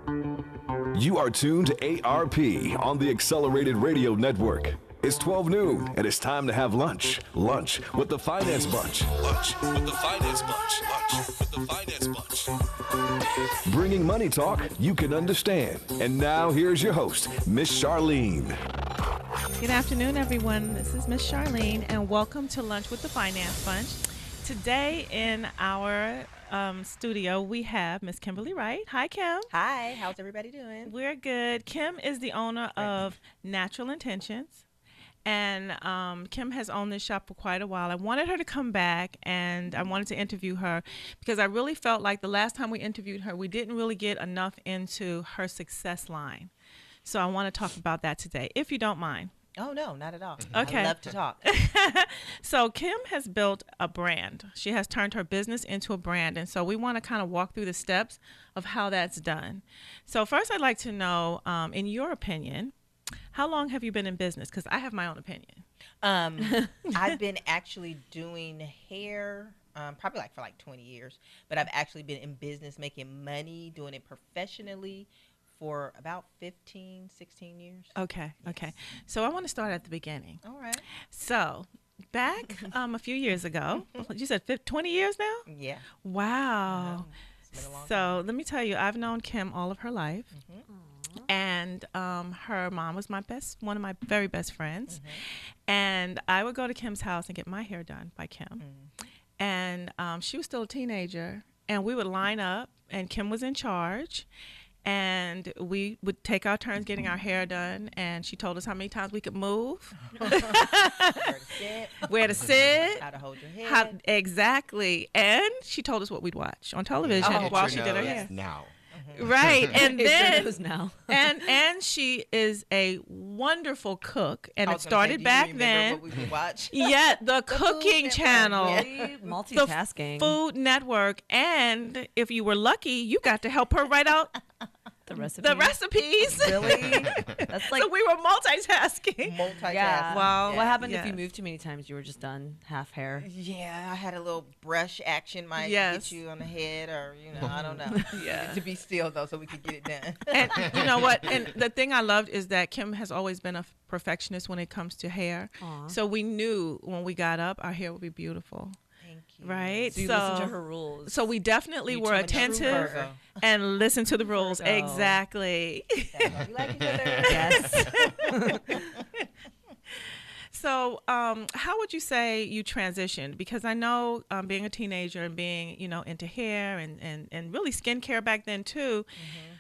You are tuned to ARP on the Accelerated Radio Network. It's 12 noon, and it's time to have lunch. Lunch with the Finance Bunch. Lunch with the Finance Bunch. Lunch with the Finance Bunch. Bringing money talk you can understand. And now here's your host, Miss Charline. Good afternoon, everyone. This is Miss Charline, and welcome to Lunch with the Finance Bunch. Today in our studio, we have Miss Kimberly Wright. Hi, Kim. Hi. How's everybody doing? We're good. Kim is the owner of Natural Intentions, and Kim has owned this shop for quite a while. I wanted her to come back, and I wanted to interview her because I really felt like the last time we interviewed her, we didn't really get enough into her success line. So I want to talk about that today, if you don't mind. Oh, no, not at all. Okay. I love to talk. So Kim has built a brand. She has turned her business into a brand. And so we want to kind of walk through the steps of how that's done. So first, I'd like to know, in your opinion, how long have you been in business? Because I have my own opinion. I've been actually doing hair probably for 20 years. But I've actually been in business making money, doing it professionally for about 15, 16 years. Okay. Yes. Okay. So I want to start at the beginning. All right. So back a few years ago, you said 20 years now? Yeah. Wow. It's been a long So time. let me tell you, I've known Kim all of her life. Mm-hmm. And her mom was one of my very best friends. Mm-hmm. And I would go to Kim's house and get my hair done by Kim. Mm-hmm. And she was still a teenager. And we would line up, and Kim was in charge. And we would take our turns getting our hair done. And she told us how many times we could move. Where to sit. How to hold your head. Exactly. And she told us what we'd watch on television while she did her hair. Now. Right. And then now. and she is a wonderful cook, and I it was gonna say, started do you back remember then. what we would watch? Yeah, the cooking Network. channel. Yeah. Multitasking. The Food Network. And if you were lucky, you got to help her write out the recipes. Really? That's like, So we were multitasking. Multitasking. yeah. Well, what happened if yes. you moved too many times? You were just done half hair. Yeah, I had a little brush action might Yes. get you on the head, or I don't know. Yeah. To be still though, so we could get it done. And you know what? And the thing I loved is that Kim has always been a perfectionist when it comes to hair. Aw. So we knew when we got up, our hair would be beautiful. Thank you. Right? So you listened to her rules. So we definitely You were told me attentive Virgo. and listened to the rules. Virgo. Exactly. That's why we like each other. Yes. So how would you say you transitioned? Because I know being a teenager and being, into hair and really skincare back then too,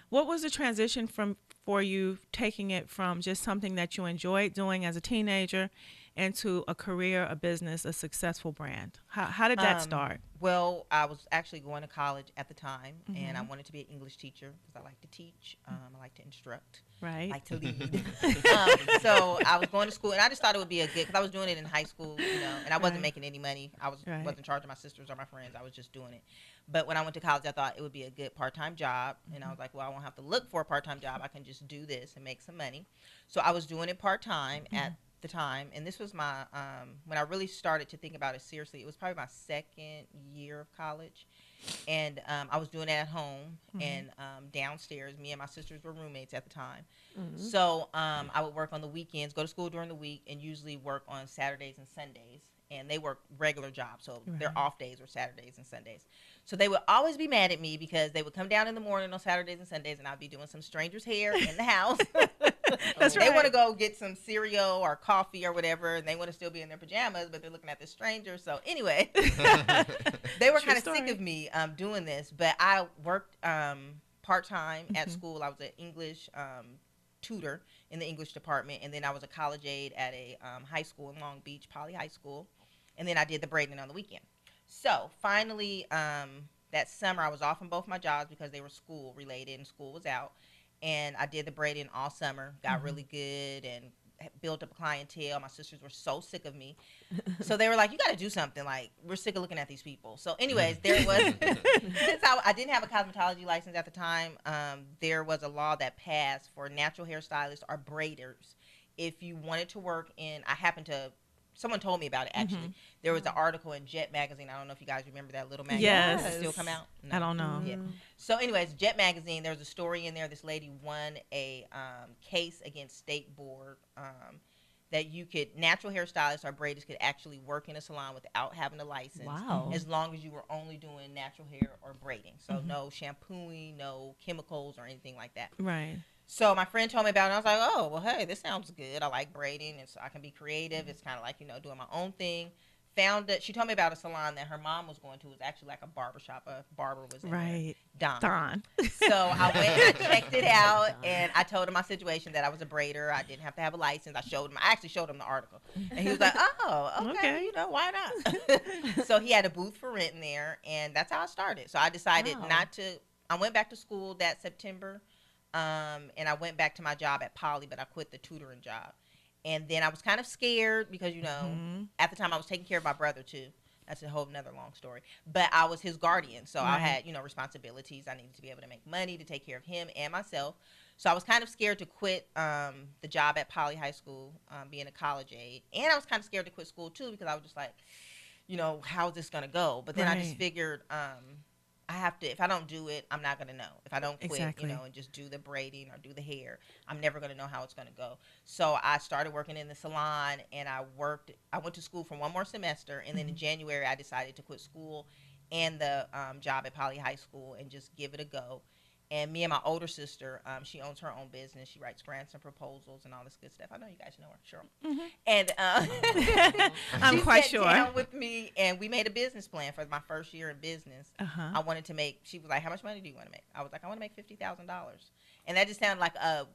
what was the transition for you taking it from just something that you enjoyed doing as a teenager into a career, a business, a successful brand? How did that start? Well, I was actually going to college at the time, and I wanted to be an English teacher because I like to teach. I like to instruct. Right. Like to lead. So I was going to school, and I just thought it would be a good, because I was doing it in high school, and I wasn't Right. making any money. I Right. wasn't charging my sisters or my friends. I was just doing it. But when I went to college, I thought it would be a good part-time job, and I was like, well, I won't have to look for a part-time job. I can just do this and make some money. So I was doing it part-time at the time, and this was my when I really started to think about it seriously. It was probably my second year of college, and I was doing it at home, and downstairs, me and my sisters were roommates at the time. So I would work on the weekends, go to school during the week, and usually work on Saturdays and Sundays. And they work regular jobs, so their off days were Saturdays and Sundays. So they would always be mad at me because they would come down in the morning on Saturdays and Sundays, and I'd be doing some stranger's hair in the house. That's They right. want to go get some cereal or coffee or whatever, and they want to still be in their pajamas, but they're looking at this stranger. So anyway, they were True kind of story. sick of me doing this. But I worked part-time at school. I was an English tutor in the English department, and then I was a college aide at a high school in Long Beach, Poly High School, and then I did the braiding on the weekend. So finally, that summer, I was off from both my jobs because they were school related and school was out. And I did the braiding all summer, got really good, and built up a clientele. My sisters were so sick of me. So they were like, you got to do something. Like, we're sick of looking at these people. So anyways, there was, since I didn't have a cosmetology license at the time, there was a law that passed for natural hairstylists or braiders. If you wanted to work in, I happened to someone told me about it actually. There was an article in Jet magazine. I don't know if you guys remember that little magazine. Yes. Does it still come out? No. I don't know. Yeah. So anyways, Jet magazine, there was a story in there. This lady won a case against State Board that you could, natural hairstylists or braiders could actually work in a salon without having a license. Wow. As long as you were only doing natural hair or braiding. So no shampooing, no chemicals or anything like that. Right. So my friend told me about it, and I was like, oh, well, hey, this sounds good. I like braiding, and so I can be creative. It's kind of like, doing my own thing. She told me about a salon that her mom was going to. It was actually like a barbershop. A barber was in Right. there. Don. So I went and I checked it out, and I told him my situation, that I was a braider. I didn't have to have a license. I actually showed him the article. And he was like, oh, okay. Why not? So he had a booth for rent in there, and that's how I started. So I decided I went back to school that September. And I went back to my job at Poly, but I quit the tutoring job. And then I was kind of scared because, at the time I was taking care of my brother too. That's a whole nother long story. But I was his guardian. So I had, responsibilities. I needed to be able to make money to take care of him and myself. So I was kind of scared to quit the job at Poly High School, being a college aide. And I was kind of scared to quit school too because I was just like, how's this going to go? But then I just figured I have to, if I don't do it, I'm not going to know. If I don't quit, and just do the braiding or do the hair, I'm never going to know how it's going to go. So I started working in the salon, and I went to school for one more semester, and then in January I decided to quit school and the job at Poly High School and just give it a go. And me and my older sister, she owns her own business. She writes grants and proposals and all this good stuff. I know you guys know her, Cheryl. And I'm quite sat sure. down with me, and we made a business plan for my first year in business. I wanted to make. She was like, "How much money do you want to make?" I was like, "I want to make $50,000," and that just sounded like a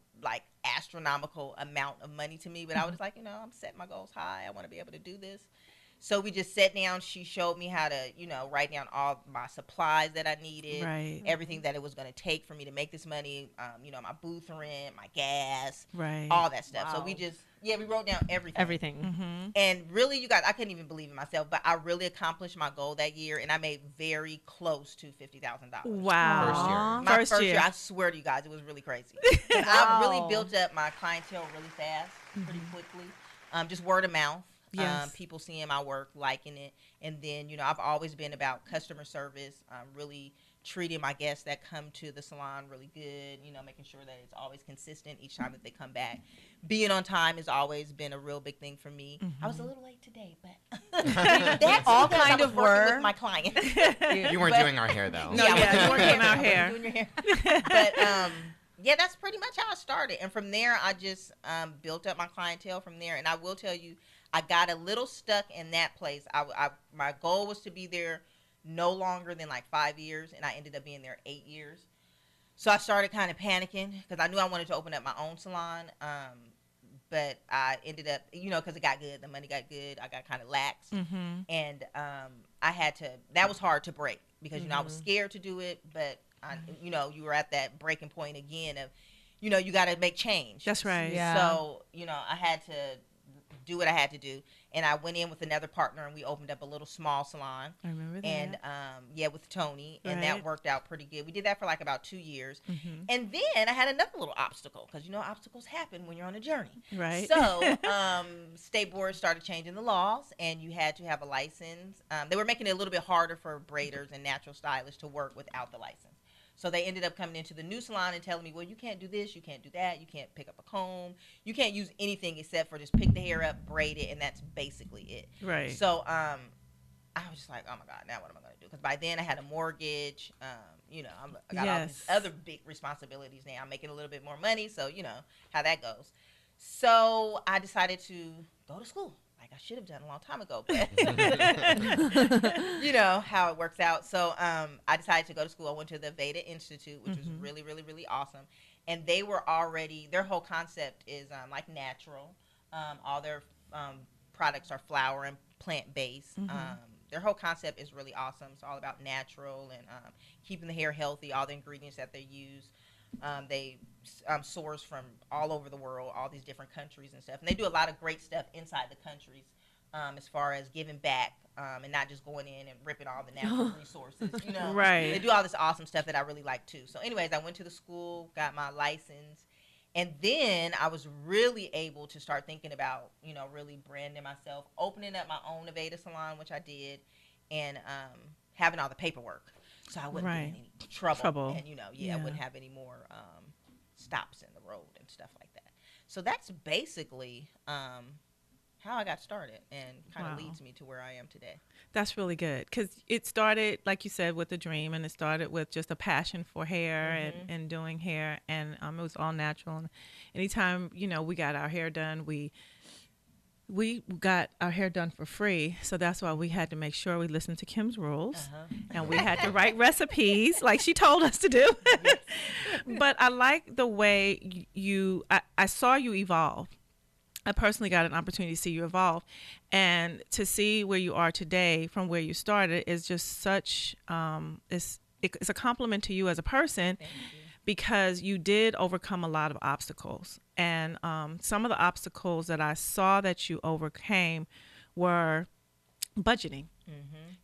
astronomical amount of money to me. But I was like, I'm setting my goals high. I want to be able to do this. So we just sat down. She showed me how to, write down all my supplies that I needed, everything that it was going to take for me to make this money, my booth rent, my gas, all that stuff. Wow. So we wrote down everything. Everything. And really, you guys, I couldn't even believe it myself, but I really accomplished my goal that year, and I made very close to $50,000. Wow. My first year, I swear to you guys, it was really crazy. I really built up my clientele really fast, pretty quickly, just word of mouth. Yes. People seeing my work, liking it. And then, I've always been about customer service, really treating my guests that come to the salon really good, making sure that it's always consistent each time that they come back. Being on time has always been a real big thing for me. I was a little late today, but that's all kind of work with my client. You weren't doing our hair, though. No, you weren't doing our hair. Doing your hair. But, that's pretty much how I started. And from there, I just built up my clientele from there. And I will tell you, I got a little stuck in that place. My goal was to be there no longer than 5 years, and I ended up being there 8 years. So I started kind of panicking because I knew I wanted to open up my own salon, but I ended up, because it got good, the money got good, I got kind of lax, and I had to. That was hard to break because I was scared to do it, but you were at that breaking point again of, you got to make change. That's right. Yeah. So I had to do what I had to do, and I went in with another partner, and we opened up a little small salon. I remember that. And with Tony, and Right. that worked out pretty good. We did that for about 2 years, and then I had another little obstacle because obstacles happen when you're on a journey. Right. So State Board started changing the laws, and you had to have a license. They were making it a little bit harder for braiders and natural stylists to work without the license. So they ended up coming into the new salon and telling me, well, you can't do this, you can't do that, you can't pick up a comb, you can't use anything except for just pick the hair up, braid it, and that's basically it. Right. So I was just like, oh my God, now what am I going to do? Because by then I had a mortgage, I got all these other big responsibilities now. I'm making a little bit more money, so how that goes. So I decided to go to school. I should have done a long time ago, but how it works out. So I decided to go to school. I went to the Veda Institute, which was really, really, really awesome. And they were already, their whole concept is natural. All their products are flower and plant-based. Their whole concept is really awesome. It's all about natural and keeping the hair healthy, all the ingredients that they use. They source from all over the world, all these different countries and stuff. And they do a lot of great stuff inside the countries as far as giving back and not just going in and ripping all the natural resources. Right. They do all this awesome stuff that I really like too. So anyways, I went to the school, got my license, And then I was really able to start thinking about, really branding myself, opening up my own Aveda salon, which I did, and having all the paperwork. So I wouldn't get in any trouble. And, I wouldn't have any more stops in the road and stuff like that. So that's basically how I got started, and kind of leads me to where I am today. That's really good, because it started, like you said, with a dream, and it started with just a passion for hair and doing hair, and it was all natural. And anytime, we got our hair done, we got our hair done for free, so that's why we had to make sure we listened to Kim's rules, and we had to write recipes like she told us to do. But I like the way I saw you evolve. I personally got an opportunity to see you evolve, and to see where you are today from where you started is just such, it's a compliment to you as a person. Thank you. Because you did overcome a lot of obstacles. And some of the obstacles that I saw that you overcame were budgeting.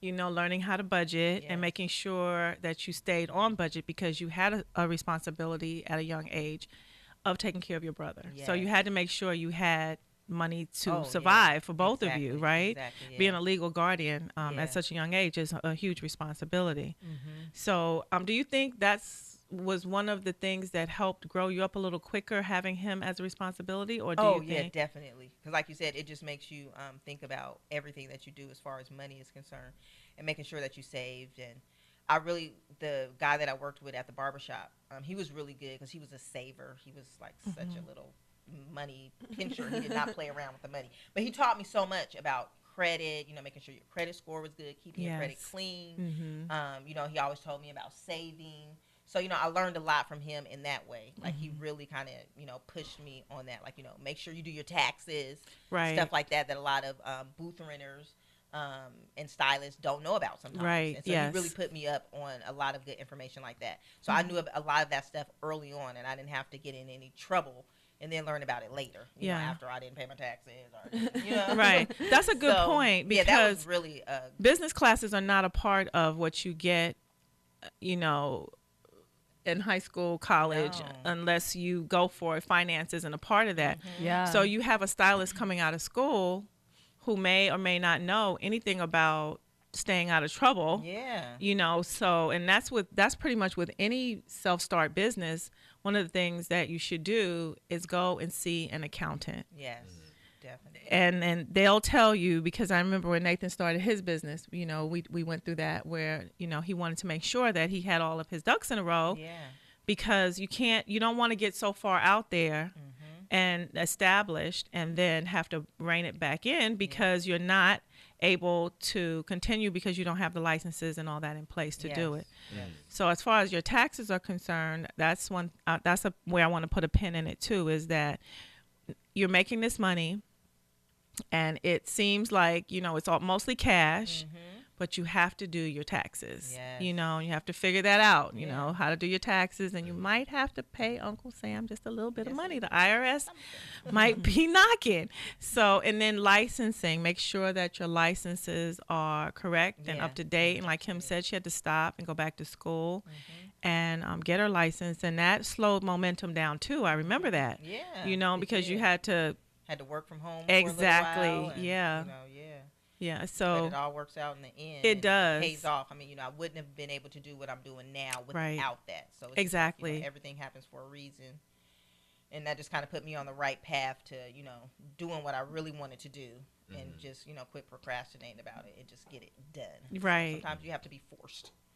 Learning how to budget and making sure that you stayed on budget, because you had a responsibility at a young age of taking care of your brother. Yes. So you had to make sure you had money to survive for both of you, right? Exactly, yeah. Being a legal guardian at such a young age is a huge responsibility. So do you think was one of the things that helped grow you up a little quicker, having him as a responsibility? Or do you think? Yeah, definitely. Because like you said, it just makes you think about everything that you do as far as money is concerned, and making sure that you saved. And the guy that I worked with at the barbershop, he was really good because he was a saver. He was like such a little money pincher. He did not play around with the money. But he taught me so much about credit, making sure your credit score was good, keeping your credit clean. He always told me about saving. So, I learned a lot from him in that way. Like, he really kind of, pushed me on that. Like, make sure you do your taxes, stuff like that a lot of booth renters and stylists don't know about sometimes. Right, and so he really put me up on a lot of good information like that. So I knew a lot of that stuff early on, and I didn't have to get in any trouble and then learn about it later, after I didn't pay my taxes. Or, Right. That's a good point, because that was really business classes are not a part of what you get, in high school, college, unless you go for it. Finance isn't a part of that. Yeah. So you have a stylist coming out of school who may or may not know anything about staying out of trouble. Yeah. So, and that's pretty much with any self-start business. One of the things that you should do is go and see an accountant. Yes. Definitely. And they'll tell you, because I remember when Nathan started his business, we went through that, where, he wanted to make sure that he had all of his ducks in a row. Yeah. Because you don't want to get so far out there and established and then have to rein it back in, because you're not able to continue because you don't have the licenses and all that in place to do it. Yes. So as far as your taxes are concerned, that's where I want to put a pin in it too, is that you're making this money, and it seems like, it's all mostly cash, but you have to do your taxes. Yes. You have to figure that out, how to do your taxes, and you might have to pay Uncle Sam just a little bit of money. The IRS might be knocking. So, and then licensing, make sure that your licenses are correct and up to date. And like Kim said, she had to stop and go back to school and get her license, and that slowed momentum down too. I remember that. Yeah. Because you had to work from home. Exactly. For a little while, and, yeah. Yeah, so but it all works out in the end. It does. It pays off. I mean, I wouldn't have been able to do what I'm doing now without that. So it's exactly, like, everything happens for a reason, and that just kind of put me on the right path to doing what I really wanted to do, and just quit procrastinating about it and just get it done. Right. Sometimes you have to be forced.